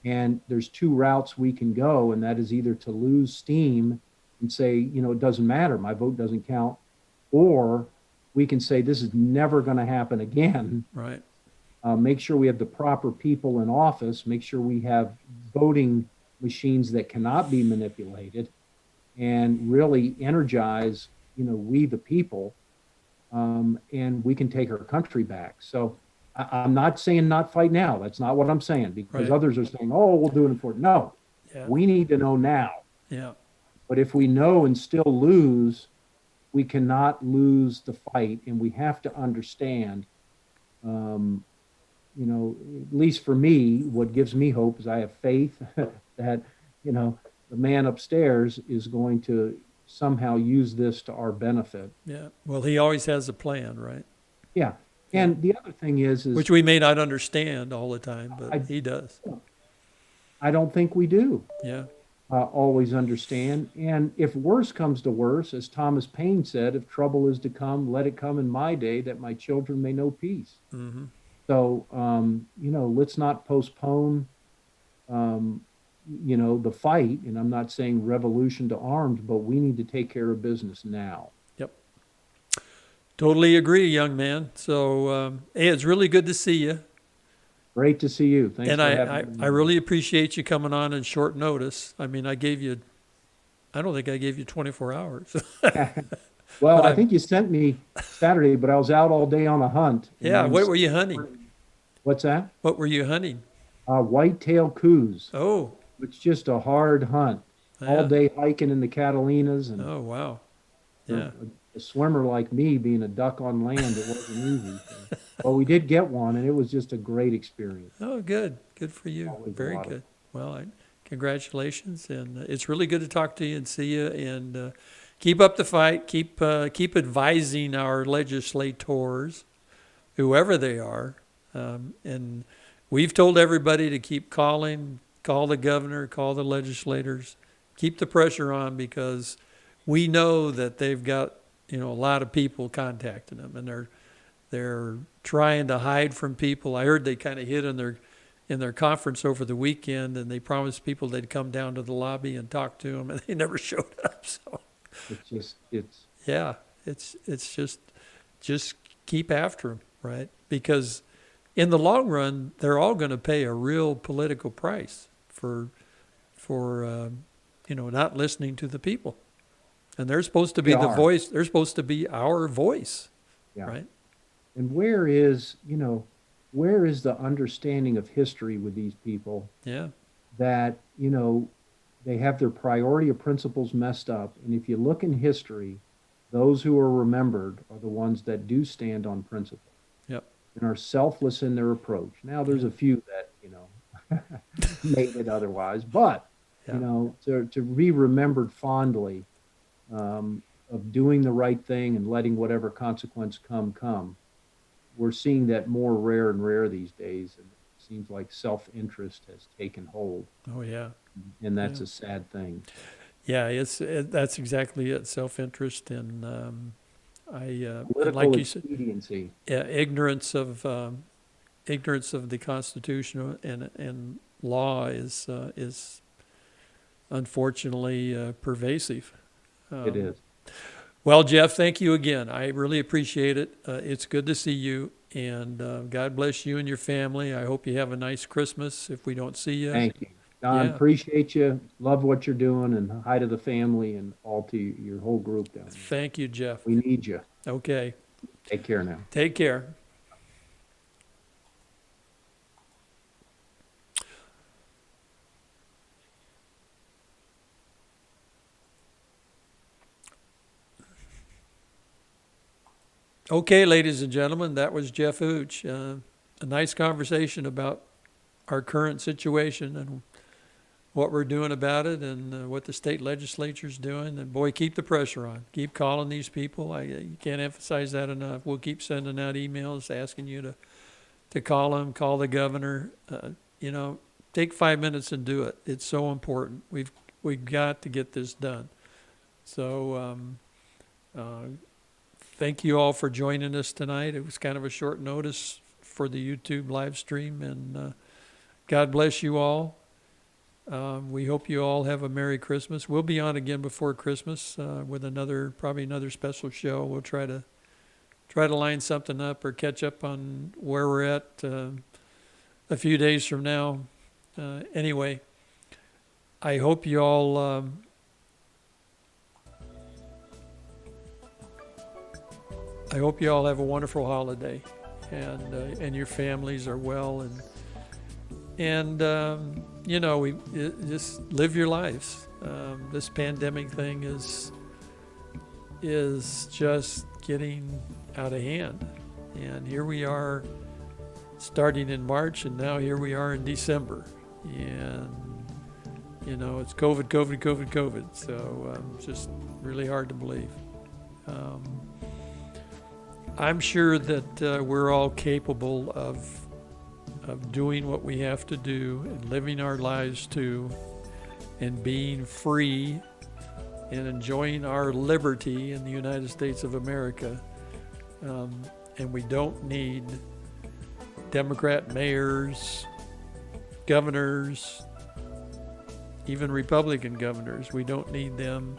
And there's two routes we can go, and that is either to lose steam and say, you know, it doesn't matter, my vote doesn't count, or we can say this is never going to happen again. Right. Make sure we have the proper people in office, make sure we have voting machines that cannot be manipulated, and really energize, you know, we the people, and we can take our country back. So I'm not saying not fight now. That's not what I'm saying, because Right. others are saying, oh, we'll do it in for no. Yeah. We need to know now. Yeah. But if we know and still lose, we cannot lose the fight, and we have to understand, you know, at least for me, what gives me hope is I have faith that, you know, the man upstairs is going to somehow use this to our benefit. Yeah. Well, he always has a plan, right? Yeah. And the other thing is Which we may not understand all the time, but he does. I don't think we do Yeah. always understand. And if worse comes to worse, as Thomas Paine said, if trouble is to come, let it come in my day, that my children may know peace. Mm-hmm. So, you know, let's not postpone, you know, the fight. And I'm not saying revolution to arms, but we need to take care of business now. Yep. Totally agree, young man. So, hey, it's really good to see you. Great to see you. Thanks And for I having me. really appreciate you coming on in short notice. I mean, I don't think I gave you 24 hours. Well, but I think you sent me Saturday, but I was out all day on a hunt. And Yeah. then What were you hunting? What's that? What were you hunting? Whitetail coos. Oh, It's just a hard hunt. All yeah. day hiking in the Catalinas, and Oh, wow. for Yeah. a swimmer like me being a duck on land, it wasn't easy. So. Well, we did get one, and it was just a great experience. Oh, good. Good for you. Always a Very lot of good. Well, congratulations. And it's really good to talk to you and see you. And keep up the fight. Keep advising our legislators, whoever they are. And we've told everybody to keep calling, call the governor, call the legislators, keep the pressure on, because we know that they've got, you know, a lot of people contacting them, and they're trying to hide from people. I heard they kind of hid in their conference over the weekend, and they promised people they'd come down to the lobby and talk to them, and they never showed up. So it's just keep after them, right? Because in the long run, they're all going to pay a real political price for you know, not listening to the people. And they're supposed to be the voice. They're supposed to be our voice, Yeah. right? And where is the understanding of history with these people Yeah. that, you know, they have their priority of principles messed up? And if you look in history, those who are remembered are the ones that do stand on principle. Yep. And are selfless in their approach. Now, there's a few that, you know, made it otherwise, but, Yeah. you know, to be remembered fondly, of doing the right thing and letting whatever consequence come. We're seeing that more rare and rare these days. And seems like self-interest has taken hold, Oh, yeah. and that's Yeah. a sad thing. Yeah, that's exactly it, self-interest and, and Political like you said, expediency. yeah, ignorance of the Constitution and law is unfortunately pervasive. It is. Well, Jeff, thank you again. I really appreciate it. It's good to see you, and God bless you and your family. I hope you have a nice Christmas if we don't see you. Thank you. Don, Yeah. appreciate you. Love what you're doing, and hi to the family and all to your whole group down there. Thank you, Jeff. We need you. Okay. Take care now. Take care. Okay, ladies and gentlemen, that was Jeff Utsch. A nice conversation about our current situation and what we're doing about it and what the state legislature's doing. And boy, keep the pressure on. Keep calling these people. You can't emphasize that enough. We'll keep sending out emails asking you to call them, call the governor. Take 5 minutes and do it. It's so important. We've got to get this done. So thank you all for joining us tonight. It was kind of a short notice for the YouTube live stream, and God bless you all. We hope you all have a Merry Christmas. We'll be on again before Christmas with probably another special show. We'll try to line something up or catch up on where we're at a few days from now. Anyway, I hope you all have a wonderful holiday, and your families are well, and just live your lives. This pandemic thing is just getting out of hand, and here we are starting in March, and now here we are in December, and it's COVID. So it's just really hard to believe. I'm sure that we're all capable of doing what we have to do and living our lives too, and being free and enjoying our liberty in the United States of America. And we don't need Democrat mayors, governors, even Republican governors. We don't need them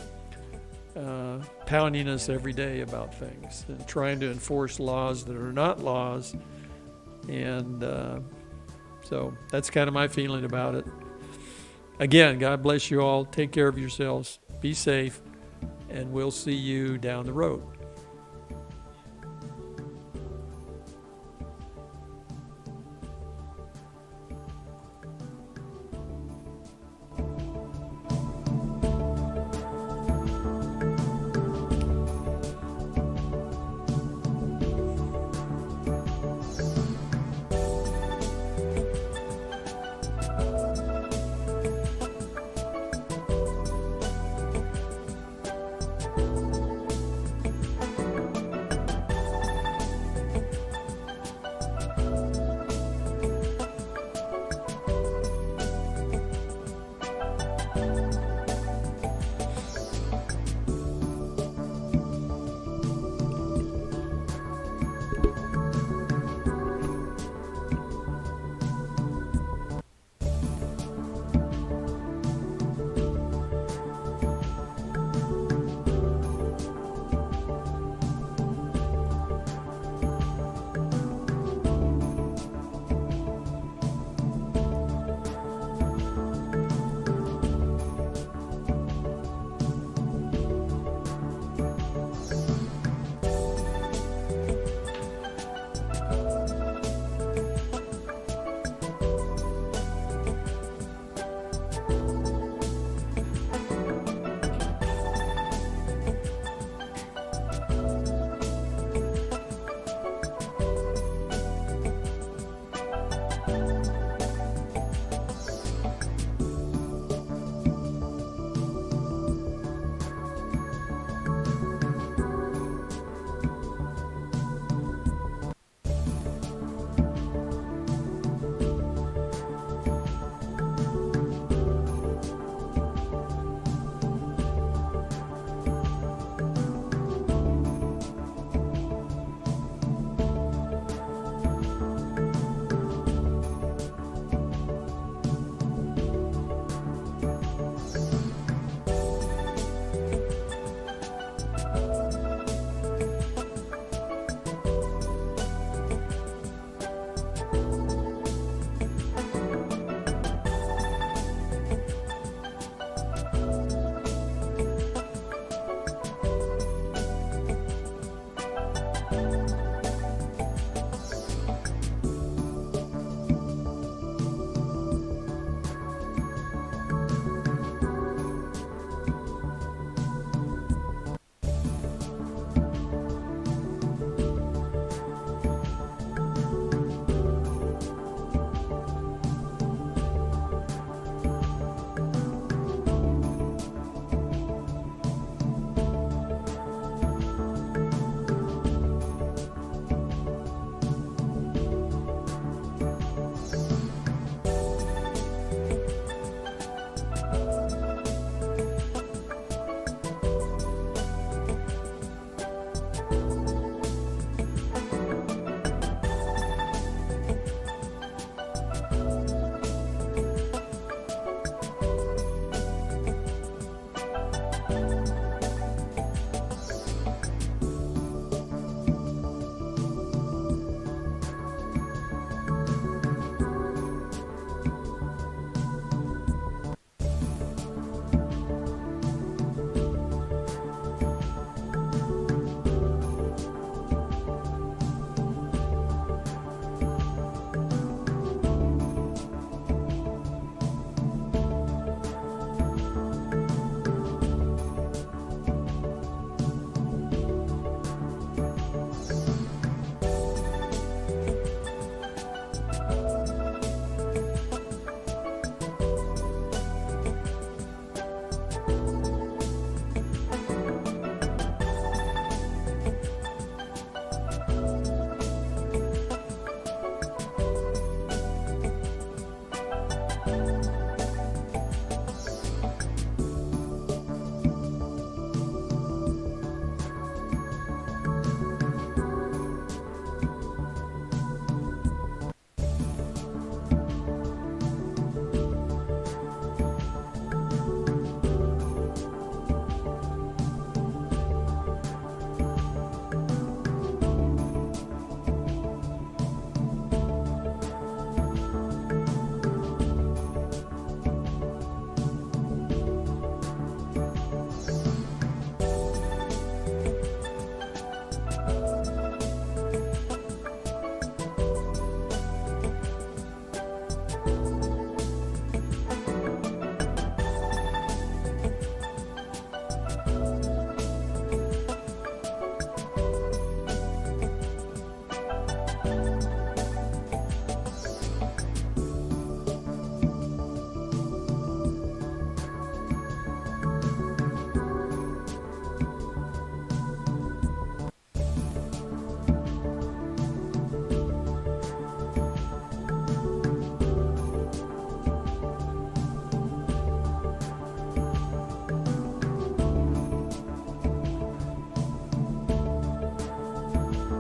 pounding us every day about things and trying to enforce laws that are not laws. And so that's kind of my feeling about it. Again, God bless you all. Take care of yourselves. Be safe. And we'll see you down the road.